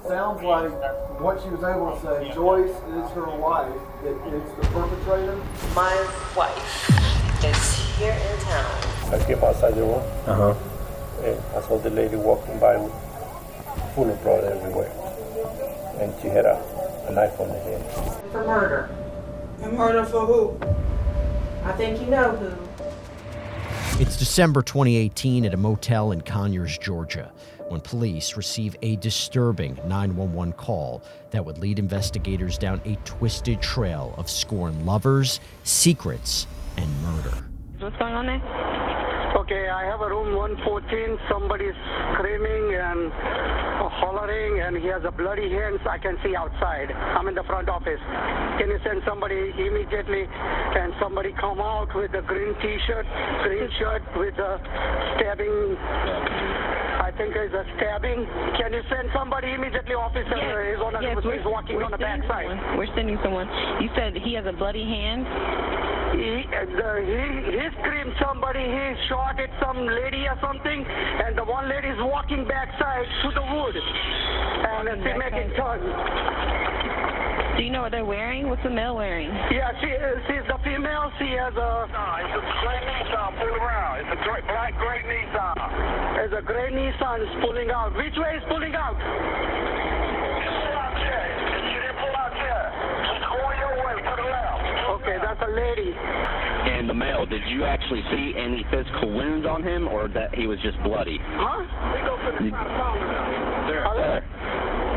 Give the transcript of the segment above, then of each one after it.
sounds like what she was able to say, Joyce is her wife, that is the perpetrator. My wife is here in town. I came outside the room. And I saw the lady walking by with full of blood everywhere. And she had a knife on the head. For murder. And murder for who? I think you know who. It's December 2018 at a motel in Conyers, Georgia, when police receive a disturbing 911 call that would lead investigators down a twisted trail of scorned lovers, secrets, and murder. What's going on there? Okay, I have a room 114. Somebody's screaming and hollering, and he has a bloody hands I can see outside. I'm in the front office. Can you send somebody immediately? And somebody come out with a green T-shirt, green shirt with a stabbing. I think it's a stabbing. Can you send somebody immediately, officer? Yes, He's walking on the backside. We're sending someone. You said he has a bloody hand? He screamed somebody, he shot at some lady or something, and the one lady is walking backside to the wood, and she's making turn. Do you know what they're wearing? What's the male wearing? Yeah, she's the female. She has a... it's a gray Nissan pulling around. It's a black gray Nissan. It's a gray Nissan is pulling out. Which way is pulling out? Pull out there. You didn't pull out there. Just go your way to the left. Okay, that's a lady. And the male, did you actually see any physical wounds on him, or that he was just bloody? Huh? Sir,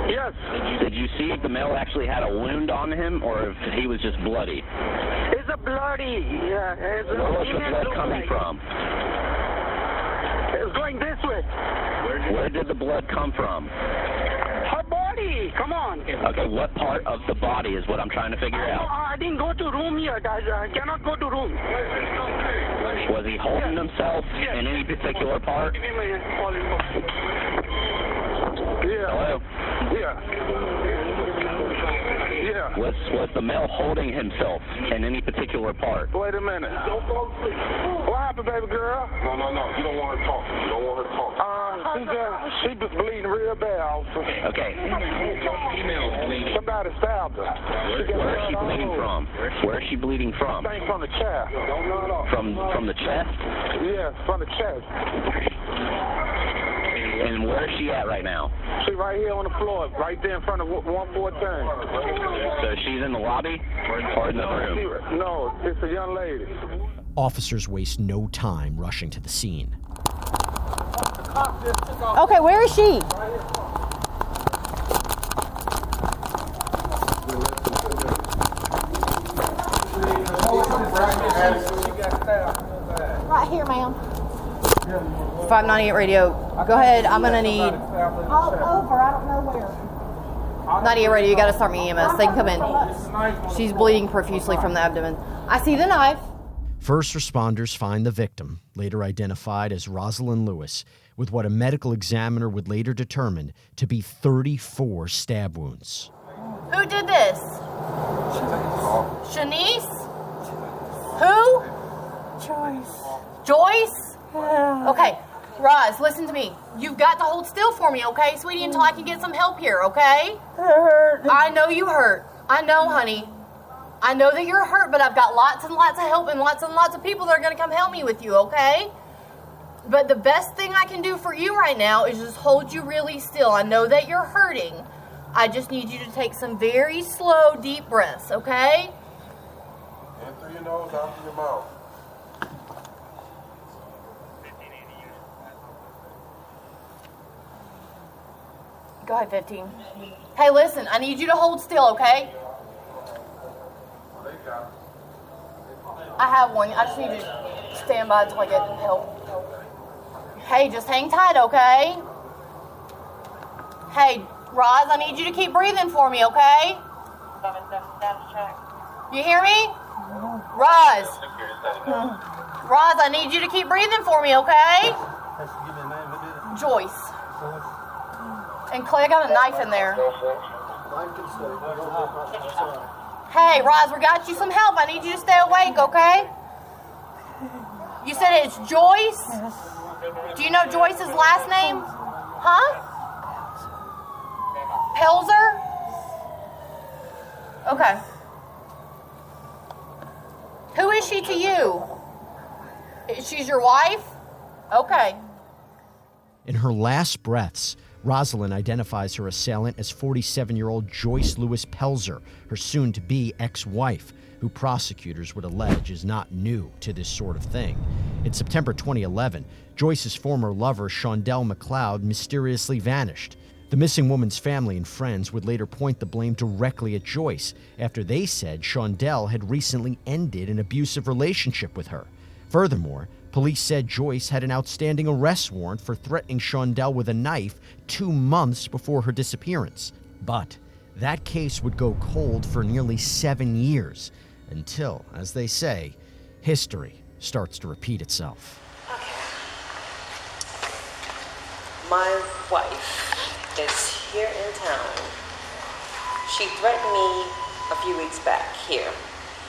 Yes. did you see if the male actually had a wound on him, or if he was just bloody? It's a bloody. Yeah. Where was the blood coming from? It's going this way. Where did the blood come from? Her body. Come on. Okay, what part of the body is what I'm trying to figure out? I didn't go to room yet. I cannot go to room. Was he holding himself in any particular part? Yeah. Hello? Yeah. Yeah. Was the male holding himself in any particular part? Wait a minute. What happened, baby girl? No. You don't want her to talk. You don't want her to talk. She was bleeding real bad, officer. Okay. Somebody stabbed her. Where is she bleeding from? Where is she bleeding from? Thing from the chest. From the chest? Yeah, from the chest. And where is she at right now? She right here on the floor, right there in front of 114. So she's in the lobby or in the room? No, it's a young lady. Officers waste no time rushing to the scene. Okay, where is she? Right here, ma'am. 598 radio. Go ahead. I'm gonna need all over. I don't know where. 98 radio. You got to start me EMS. They can come in. She's bleeding profusely from the abdomen. I see the knife. First responders find the victim, later identified as Rosalyn Lewis, with what a medical examiner would later determine to be 34 stab wounds. Who did this? Shanice? Who? Joyce? Okay, Roz, listen to me. You've got to hold still for me, okay, sweetie, until I can get some help here, okay? I know you hurt. I know, honey. I know that you're hurt, but I've got lots and lots of help and lots of people that are going to come help me with you, okay? But the best thing I can do for you right now is just hold you really still. I know that you're hurting. I just need you to take some very slow, deep breaths, okay? In through your nose, out through your mouth. Go ahead, 15. Hey, listen, I need you to hold still, okay? I have one. I just need you to stand by until I get help. Hey, just hang tight, okay? Hey, Roz, I need you to keep breathing for me, okay? You hear me? Roz. Roz, I need you to keep breathing for me, okay? Joyce. And Clay, I got a knife in there. Hey, Roz, we got you some help. I need you to stay awake, okay? You said it's Joyce? Do you know Joyce's last name? Huh? Pelzer? Okay. Who is she to you? She's your wife? Okay. In her last breaths, Rosalyn identifies her assailant as 47-year-old Joyce Lewis-Pelzer, her soon-to-be ex-wife, who prosecutors would allege is not new to this sort of thing. In September 2011, Joyce's former lover, Shawndell McLeod, mysteriously vanished. The missing woman's family and friends would later point the blame directly at Joyce after they said Shawndell had recently ended an abusive relationship with her. Furthermore, police said Joyce had an outstanding arrest warrant for threatening Shawndell with a knife 2 months before her disappearance. But that case would go cold for nearly 7 years until, as they say, history starts to repeat itself. My wife is here in town. She threatened me a few weeks back here.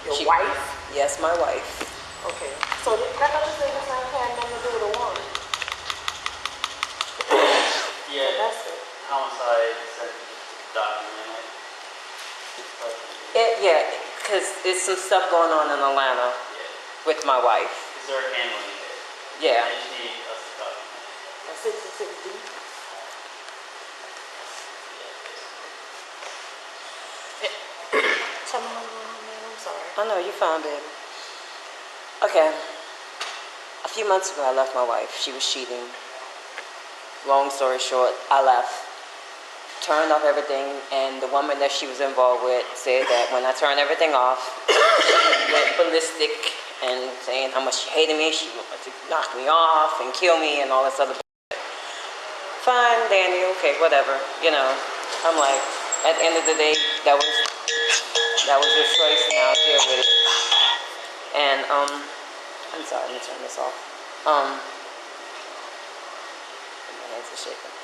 Your wife? Yes, my wife. Okay. So that doesn't say this had nothing to do with a woman. Yeah, so that's it. homicide documented. Yeah, because there's some stuff going on in Atlanta with my wife. Is there handling it? Yeah. And she us to document. A 66D? Tell me what's going on, man. I'm sorry. I know, you're fine, baby. Okay. A few months ago, I left my wife. She was cheating. Long story short, I left. Turned off everything, and the woman that she was involved with said that when I turned everything off, she went ballistic and saying how much she hated me. She wanted to knock me off and kill me and all this other bullshit. Fine, Danny, okay, whatever. You know, I'm like, at the end of the day, that was your choice, and I'll deal with it. And, I'm sorry, let me turn this off. My hands are shaking.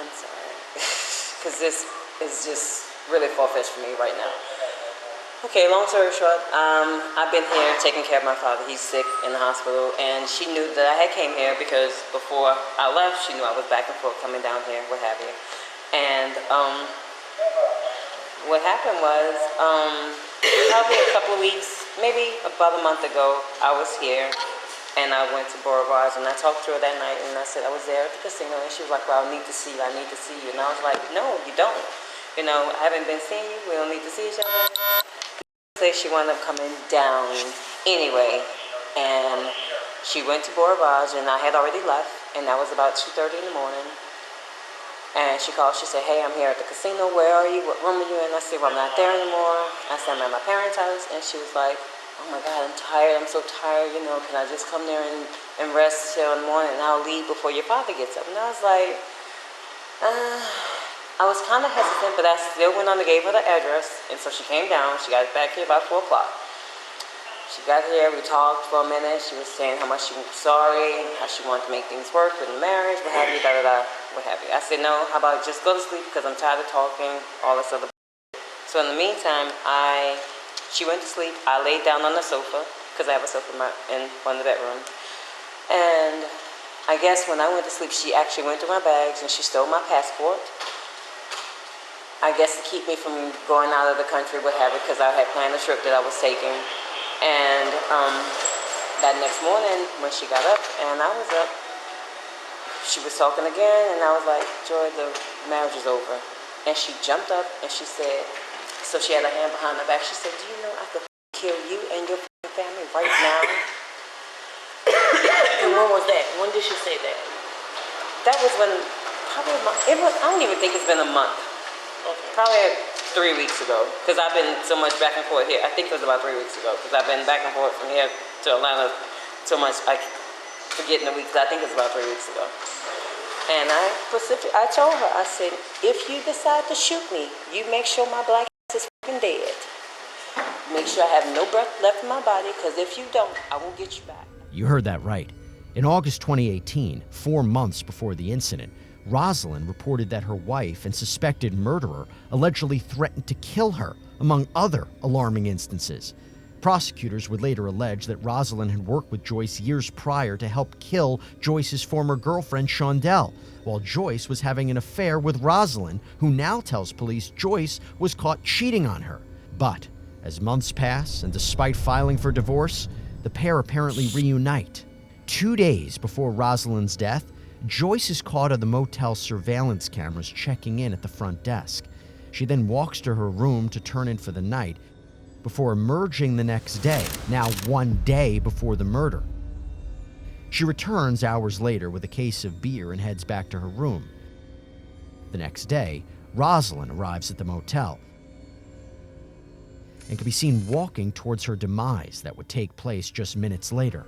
I'm sorry, because this is just really far-fetched for me right now. Okay, long story short, I've been here taking care of my father. He's sick in the hospital, and she knew that I had came here because before I left, she knew I was back and forth coming down here, what have you. And what happened was, probably a couple of weeks, maybe about a month ago, I was here. And I went to Boulevard, and I talked to her that night, and I said I was there at the casino, and she was like, well, I need to see you, I need to see you. And I was like, no, you don't. You know, I haven't been seeing you, we don't need to see each other. So she wound up coming down anyway, and she went to Boulevard, and I had already left, and that was about 2:30 in the morning. And she called, she said, hey, I'm here at the casino, where are you, what room are you in? I said, well, I'm not there anymore. I said, I'm at my parents' house, and she was like, oh my God, I'm tired, I'm so tired, you know, can I just come there and rest till in the morning and I'll leave before your father gets up? And I was like, I was kind of hesitant, but I still went on and gave her the address. And so she came down, she got back here about 4 o'clock. She got here, we talked for a minute, she was saying how much she was sorry, how she wanted to make things work with the marriage, what have you, da-da-da, what have you. I said, no, how about just go to sleep because I'm tired of talking, all this other. So in the meantime, she went to sleep. I laid down on the sofa, because I have a sofa in one of the bedrooms. And I guess when I went to sleep, she actually went through my bags and she stole my passport. I guess to keep me from going out of the country, what have you, because I had planned a trip that I was taking. And that next morning, when she got up and I was up, she was talking again, and I was like, Joy, the marriage is over. And she jumped up and she said, so she had her hand behind her back. She said, do you know I could kill you and your family right now? And when was that? When did she say that? That was when, probably, I don't even think it's been a month. Okay. Probably 3 weeks ago. Because I've been so much back and forth here. I think it was about 3 weeks ago. Because I've been back and forth from here to Atlanta so much, I forget in the weeks. I think it was about 3 weeks ago. And I told her, I said, if you decide to shoot me, you make sure my black is fucking dead. Make sure I have no breath left in my body, because if you don't, I will get you back. You heard that right. In August 2018, 4 months before the incident, Rosalyn reported that her wife and suspected murderer allegedly threatened to kill her, among other alarming instances. Prosecutors would later allege that Rosalyn had worked with Joyce years prior to help kill Joyce's former girlfriend, Shawndell, while Joyce was having an affair with Rosalyn, who now tells police Joyce was caught cheating on her. But as months pass, and despite filing for divorce, the pair apparently reunite. 2 days before Rosalyn's death, Joyce is caught on the motel surveillance cameras checking in at the front desk. She then walks to her room to turn in for the night before emerging the next day, now 1 day before the murder. She returns hours later with a case of beer and heads back to her room. The next day, Rosalyn arrives at the motel and can be seen walking towards her demise that would take place just minutes later.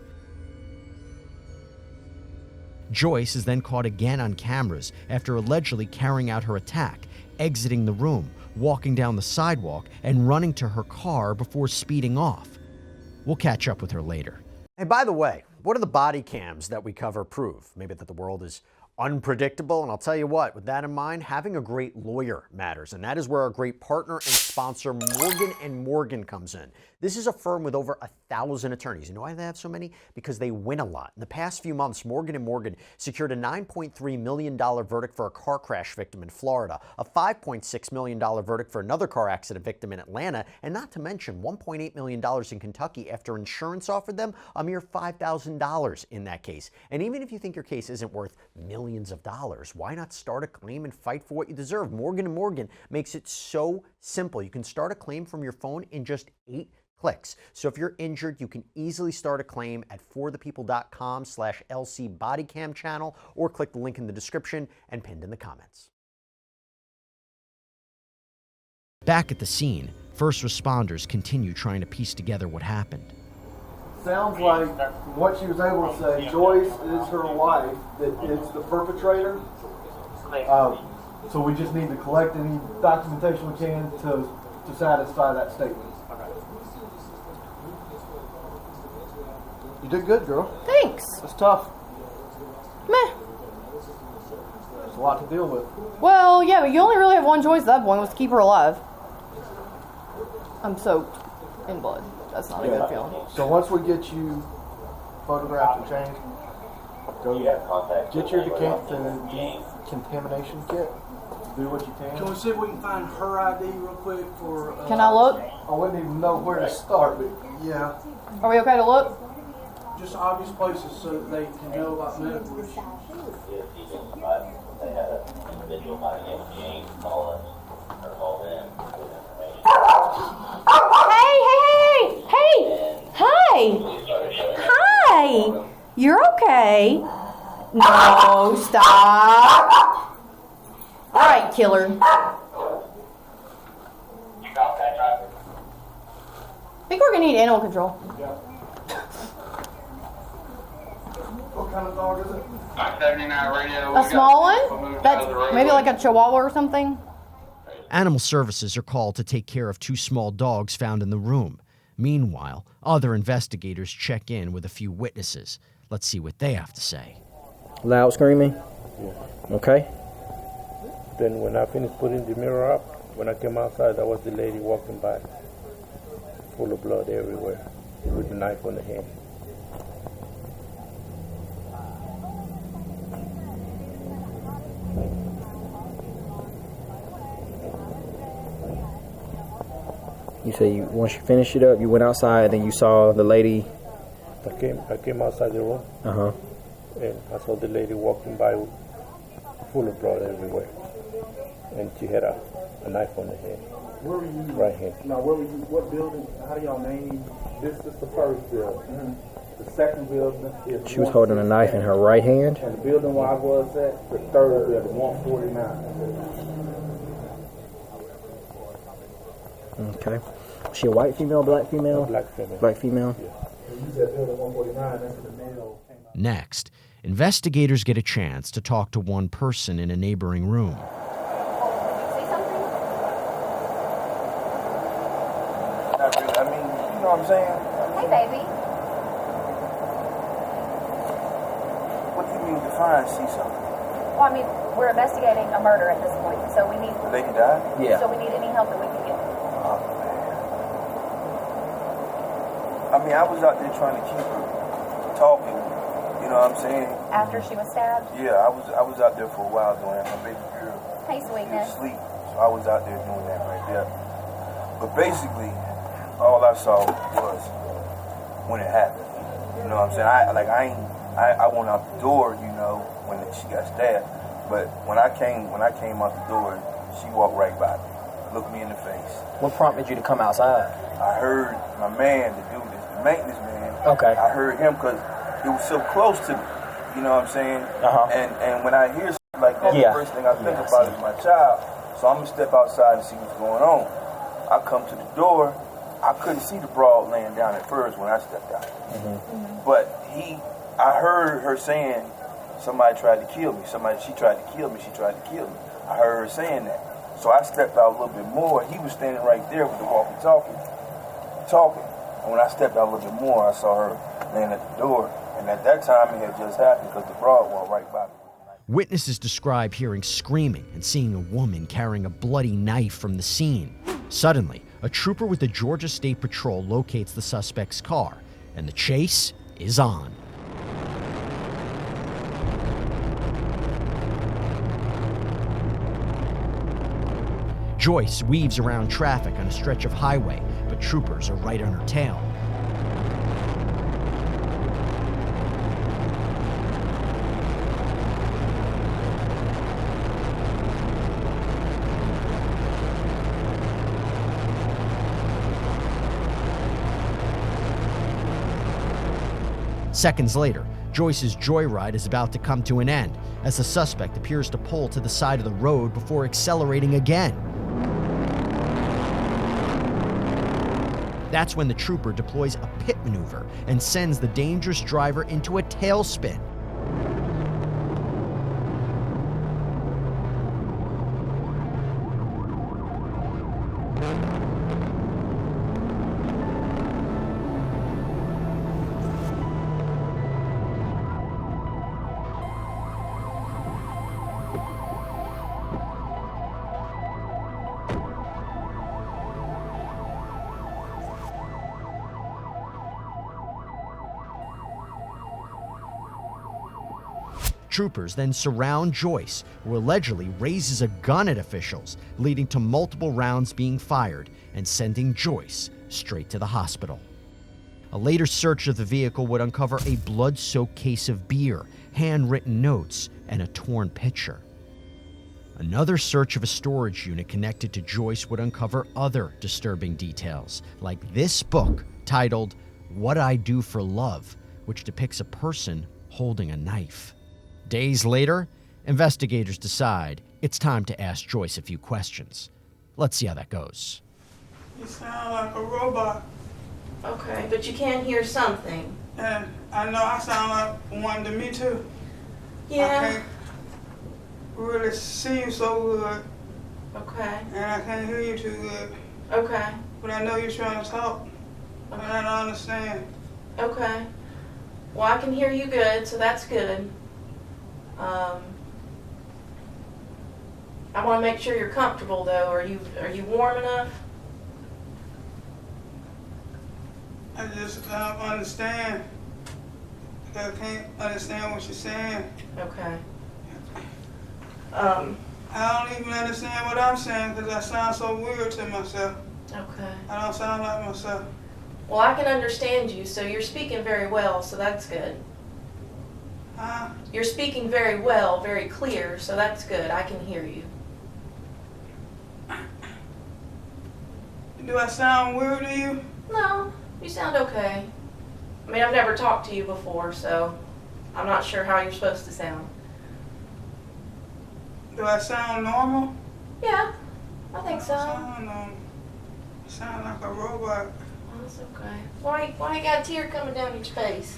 Joyce is then caught again on cameras after allegedly carrying out her attack, exiting the room, walking down the sidewalk, and running to her car before speeding off. We'll catch up with her later. Hey, by the way, what do the body cams that we cover prove? Maybe that the world is unpredictable, and I'll tell you what, with that in mind, having a great lawyer matters, and that is where our great partner and sponsor, Morgan & Morgan, comes in. This is a firm with over 1,000 attorneys. You know why they have so many? Because they win a lot. In the past few months, Morgan & Morgan secured a $9.3 million verdict for a car crash victim in Florida, a $5.6 million verdict for another car accident victim in Atlanta, and not to mention $1.8 million in Kentucky after insurance offered them a mere $5,000 in that case. And even if you think your case isn't worth millions of dollars, why not start a claim and fight for what you deserve? Morgan & Morgan makes it so simple. You can start a claim from your phone in just 8 clicks. So if you're injured, you can easily start a claim at forthepeople.com/LC BodyCam channel, or click the link in the description and pinned in the comments. Back at the scene, first responders continue trying to piece together what happened. Sounds like what she was able to say, Joyce is her wife, that is the perpetrator. So we just need to collect any documentation we can to satisfy that statement. You did good, girl. Thanks. It's tough. Meh. There's a lot to deal with. Well, yeah, but you only really have one choice at that point, was to keep her alive. I'm soaked in blood. That's not a good feeling. So once we get you photographed and changed, go get your decontamination kit. Do what you can. Can we see if we can find her ID real quick for... Can I look? I wouldn't even know where to start, but yeah. Are we okay to look? Just obvious places so that they can know about medical issues. Hey! Hi! Hi! You're okay. No, stop. All right, killer. I think we're gonna need animal control. What kind of dog is it? 79 radio. A small one? That's maybe like a Chihuahua or something? Animal services are called to take care of 2 small dogs found in the room. Meanwhile, other investigators check in with a few witnesses. Let's see what they have to say. Loud screaming? Yeah. Okay. Then when I finished putting the mirror up, when I came outside, that was the lady walking by, full of blood everywhere, with a knife on the hand. You say once you finished it up, you went outside and you saw the lady. I came outside the room. And I saw the lady walking by, full of blood everywhere, and she had a knife on the hand. Where were you? Right hand. Now, where were you? What building? How do y'all name? This is the first building. The second building is. She was holding a knife in her right hand. And the building where I was at, the third building, 149. Okay. Was she a white female, black female? Black female. Black female? Yeah. You said building 149, that's the male. Next, investigators get a chance to talk to one person in a neighboring room. Not really. I mean, you know what I'm saying? Hey, baby. What do you mean define see something? Well, I mean, we're investigating a murder at this point, so we need... The lady died? Yeah. So we need any help that we can get. Oh, man. mean, I was out there trying to keep her talking. You know what I'm saying? After she was stabbed? Yeah, I was out there for a while doing that. My baby girl. Hey, sweetness. Was asleep, so I was out there doing that right there. But basically, all I saw was when it happened. You know what I'm saying? I went out the door, you know, when she got stabbed. But when I came out the door, she walked right by me, looked me in the face. What prompted you to come outside? I heard my man, the maintenance man. Okay. I heard him because it was so close to me. You know what I'm saying? And when I hear something like that, the first thing I think about is my child. So I'm gonna step outside and see what's going on. I come to the door. I couldn't see the broad laying down at first when I stepped out. But I heard her saying, somebody tried to kill me. She tried to kill me. She tried to kill me. I heard her saying that. So I stepped out a little bit more. He was standing right there with the walkie-talkie, talking. And when I stepped out a little bit more, I saw her laying at the door. And at that time, it had just happened because the broad walked right by me. Witnesses describe hearing screaming and seeing a woman carrying a bloody knife from the scene. Suddenly, a trooper with the Georgia State Patrol locates the suspect's car, and the chase is on. Joyce weaves around traffic on a stretch of highway, but troopers are right on her tail. Seconds later, Joyce's joyride is about to come to an end as the suspect appears to pull to the side of the road before accelerating again. That's when the trooper deploys a pit maneuver and sends the dangerous driver into a tailspin. Troopers then surround Joyce, who allegedly raises a gun at officials, leading to multiple rounds being fired and sending Joyce straight to the hospital. A later search of the vehicle would uncover a blood-soaked case of beer, handwritten notes, and a torn picture. Another search of a storage unit connected to Joyce would uncover other disturbing details, like this book titled What I Do for Love, which depicts a person holding a knife. Days later, investigators decide it's time to ask Joyce a few questions. Let's see how that goes. You sound like a robot. Okay, but you can hear something. And I know I sound like one to me too. Yeah. I can't really see you so good. Okay. And I can't hear you too good. Okay. But I know you're trying to talk. Okay. And I don't understand. Okay. Well, I can hear you good, so that's good. I want to make sure you're comfortable, though. Are you warm enough? I just don't understand. I can't understand what you're saying. Okay. I don't even understand what I'm saying because I sound so weird to myself. Okay. I don't sound like myself. Well, I can understand you, so you're speaking very well, so that's good. Huh? You're speaking very well, very clear, so that's good. I can hear you. Do I sound weird to you? No, you sound okay. I mean, I've never talked to you before, so I'm not sure how you're supposed to sound. Do I sound normal? Yeah, I think so. I sound like a robot. Oh, that's okay. Why you got a tear coming down your face?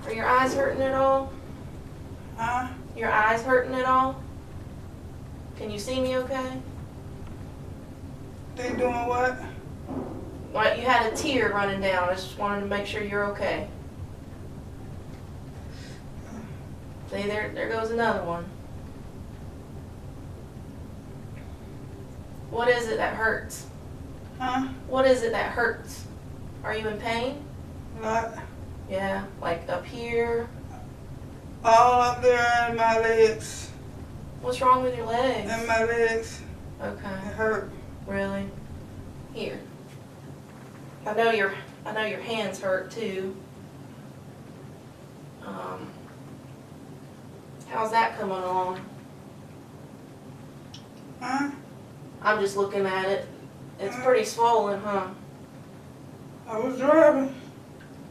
Are your eyes hurting at all? Huh? Your eyes hurting at all? Can you see me okay? They doing what? Well, you had a tear running down. I just wanted to make sure you're okay. See, there goes another one. What is it that hurts? Huh? What is it that hurts? Are you in pain? Like, Yeah, like up here. all up there in my legs. What's wrong with your legs? In my legs. Okay. It hurt. Really? Here. I know your hands hurt too. How's that coming along? Huh? I'm just looking at it. It's pretty swollen, huh? I was driving.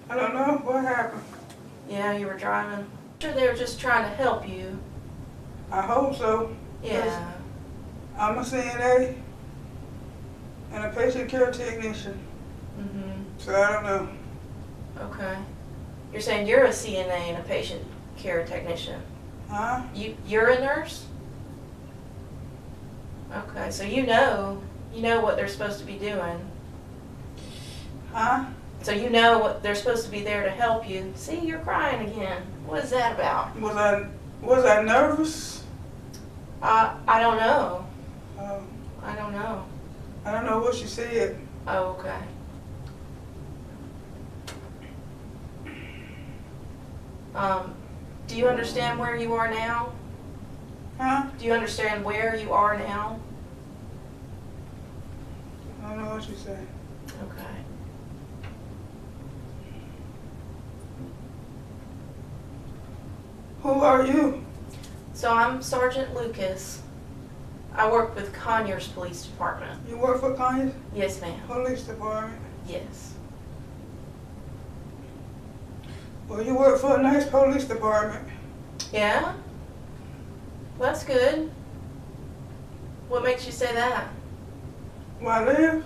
I don't know what happened. Yeah, you were driving. I'm sure they were just trying to help you. I hope so. Yeah. I'm a CNA and a patient care technician. So I don't know. Okay. You're saying you're a CNA and a patient care technician. Huh? You're a nurse? Okay, so you know what they're supposed to be doing. Huh? So you know what they're supposed to be there to help you. See, you're crying again. What is that about? Was I nervous? I don't know. Oh. I don't know. I don't know what she said. Oh, okay. Do you understand where you are now? Huh? Do you understand where you are now? I don't know what she said. Okay. Who are you? So I'm Sergeant Lucas. I work with Conyers Police Department. You work for Conyers? Yes, ma'am. Police Department? Yes. Well, you work for a nice police department. Yeah? Well, that's good. What makes you say that? Where I live?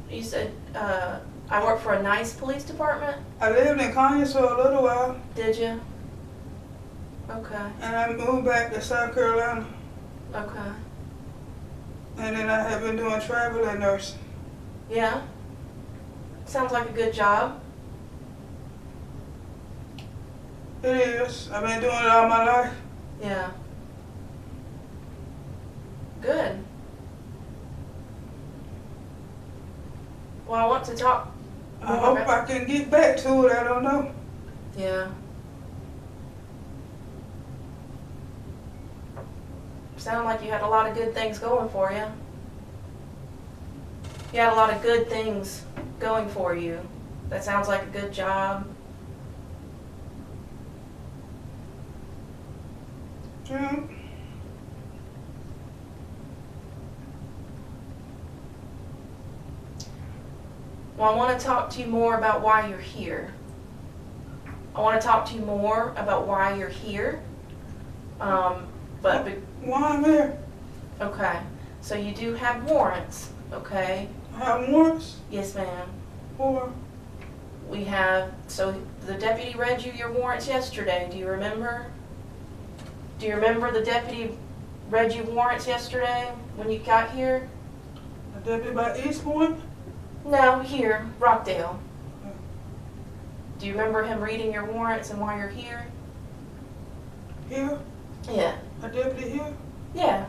You said, I work for a nice police department? I lived in Conyers for a little while. Did you? Okay. And I moved back to South Carolina. Okay. And then I have been doing traveling nursing. Yeah? Sounds like a good job. It is. I've been doing it all my life. Yeah. Good. Well, I want to talk. I hope I can get back to it. I don't know. Yeah. Sound like you had a lot of good things going for you. You had a lot of good things going for you. That sounds like a good job. Yeah. Well, I want to talk to you more about why you're here. I want to talk to you more about why you're here. Why I'm here? Okay. So you do have warrants, okay? I have warrants? Yes, ma'am. For? We have, so the deputy read you your warrants yesterday. Do you remember? Do you remember the deputy read you warrants yesterday when you got here? The deputy by East Point? No, here, Rockdale. Do you remember him reading your warrants and why you're here? Here? Yeah. A deputy here? Yeah.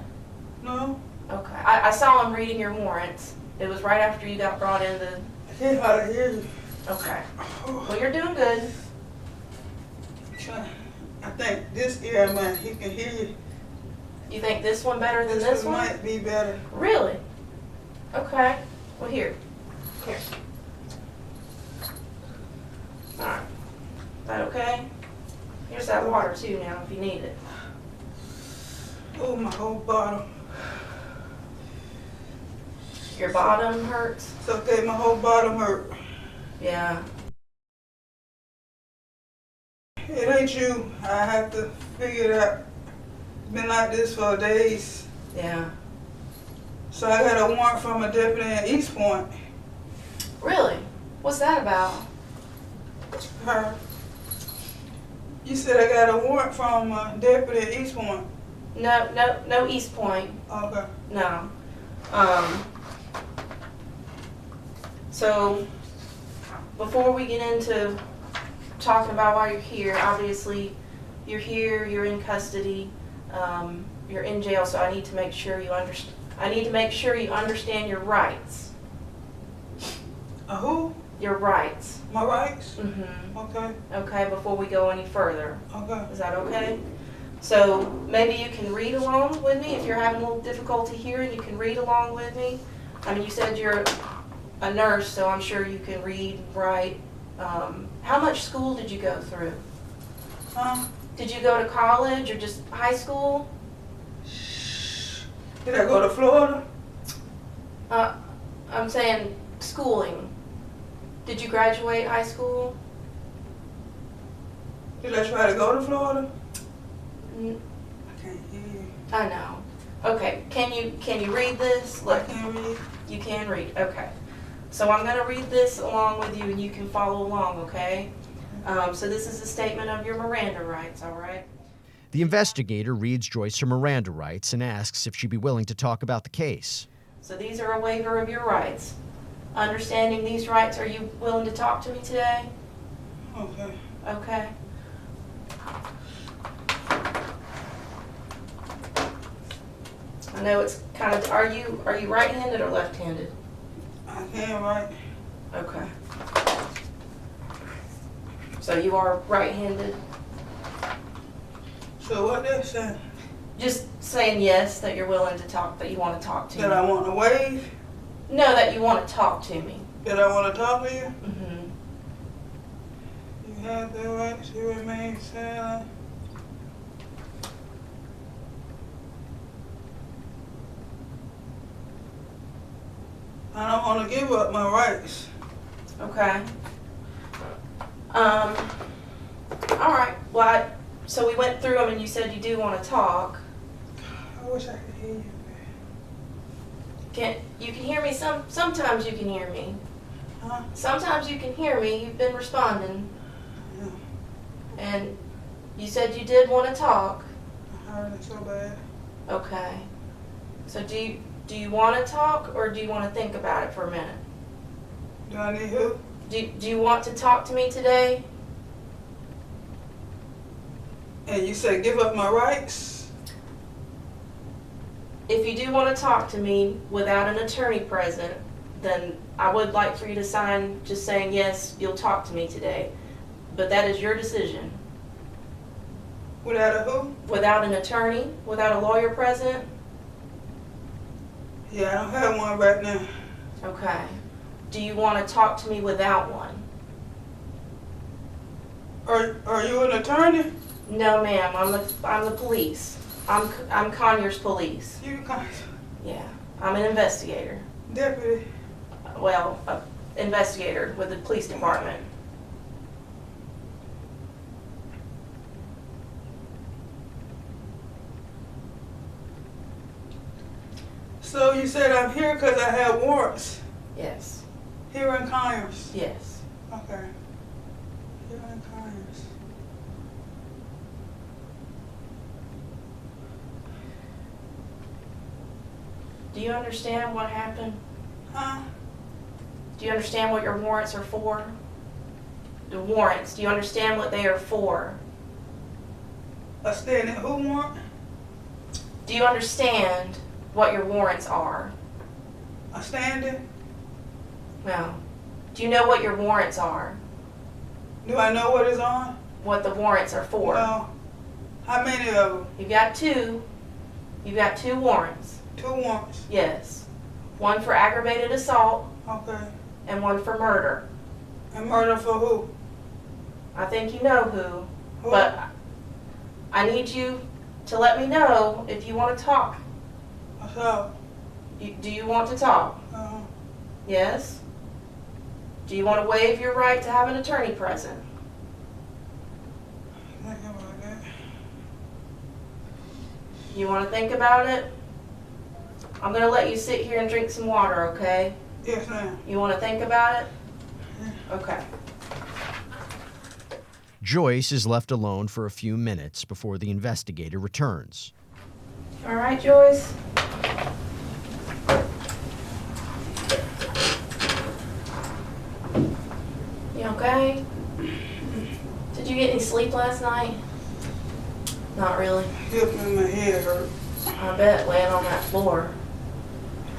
No. Okay. I saw him reading your warrants. It was right after you got brought into... I can't hardly hear you. Okay. Well, you're doing good. I think this ear, man, he can hear you. You think this one better than this one? Might be better. Really? Okay. Well, here. Here. Alright. Is that okay? Here's that water, too, now, if you need it. Oh, my whole bottom. Your bottom hurts? It's okay, my whole bottom hurt. Yeah. It ain't you. I have to figure it out. It's been like this for days. Yeah. So I got a warrant from a deputy in East Point. Really? What's that about? Her. You said I got a warrant from a deputy in East Point. No East Point. Okay. No. So, before we get into talking about why you're here, obviously, you're here, you're in custody, you're in jail, so I need to make sure you understand your rights. Who? Your rights. My rights? Mm-hmm. Okay. Okay, before we go any further. Okay. Is that okay? So maybe you can read along with me. If you're having a little difficulty hearing, you can read along with me. I mean, you said you're a nurse, so I'm sure you can read, write. How much school did you go through? Did you go to college or just high school? Did I go to Florida? I'm saying schooling. Did you graduate high school? Did I try to go to Florida? I can't hear you. I know. Okay, can you read this? Look, I can read. You can read. Okay. So I'm going to read this along with you, and you can follow along. Okay. So this is a statement of your Miranda rights. All right. The investigator reads Joyce her Miranda rights and asks if she'd be willing to talk about the case. So these are a waiver of your rights. Understanding these rights, are you willing to talk to me today? Okay. Okay. I know it's kind of. Are you right-handed or left-handed? I can write. Okay. So you are right-handed. So what they say? Just saying yes, that you're willing to talk, that you want to talk to me. That I want to waive? No, that you want to talk to me. That I want to talk to you? Mm-hmm. You have the right to remain silent. I don't want to give up my rights. Okay. All right. Well, so we went through them, and you said you do want to talk. I wish I could hear you. You can hear me? Sometimes you can hear me. Huh? Sometimes you can hear me. You've been responding. Yeah. And you said you did want to talk. I heard it so bad. Okay. So do you want to talk, or do you want to think about it for a minute? Do I need who? Do you want to talk to me today? And you said give up my rights? If you do want to talk to me without an attorney present, then I would like for you to sign just saying, yes, you'll talk to me today. But that is your decision. Without a who? Without an attorney, without a lawyer present? Yeah, I don't have one right now. Okay. Do you want to talk to me without one? Are you an attorney? No, ma'am. I'm the police. I'm Conyers Police. You Conyers? Yeah. I'm an investigator. Deputy? Well, investigator with the police department. So you said I'm here because I have warrants? Yes. Here in Conyers? Yes. Okay. Here in Conyers. Do you understand what happened? Huh? Do you understand what your warrants are for? The warrants, do you understand what they are for? A standing who warrant? Do you understand what your warrants are? A standing? No. Do you know what your warrants are? Do I know what is on? What the warrants are for? No. How many of them? You've got two. You've got 2 warrants. 2 warrants? Yes. One for aggravated assault. Okay. And one for murder. And murder for who? I think you know who. But I need you to let me know if you want to talk. What's up? Do you want to talk? Yes? Do you want to waive your right to have an attorney present? Think about that. You want to think about it? I'm going to let you sit here and drink some water, okay? Yes, ma'am. You want to think about it? Okay. Joyce is left alone for a few minutes before the investigator returns. All right, Joyce. You okay? Did you get any sleep last night? Not really. Just my head hurt. I bet laying on that floor.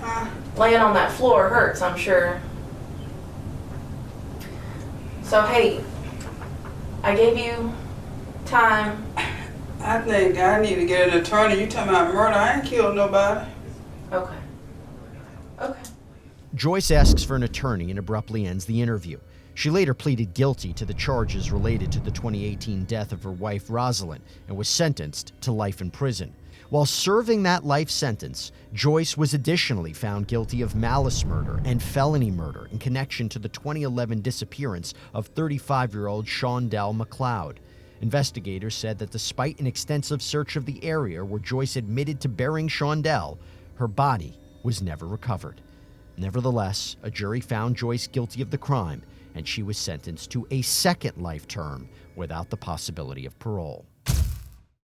Huh? Laying on that floor hurts, I'm sure. So, hey, I gave you time. I think I need to get an attorney. You talking about murder? I ain't killed nobody. Okay. Okay. Joyce asks for an attorney and abruptly ends the interview. She later pleaded guilty to the charges related to the 2018 death of her wife, Rosalyn, and was sentenced to life in prison. While serving that life sentence, Joyce was additionally found guilty of malice murder and felony murder in connection to the 2011 disappearance of 35-year-old Shawndell McLeod. Investigators said that despite an extensive search of the area where Joyce admitted to burying Shawndell, her body was never recovered. Nevertheless, a jury found Joyce guilty of the crime, and she was sentenced to a second life term without the possibility of parole.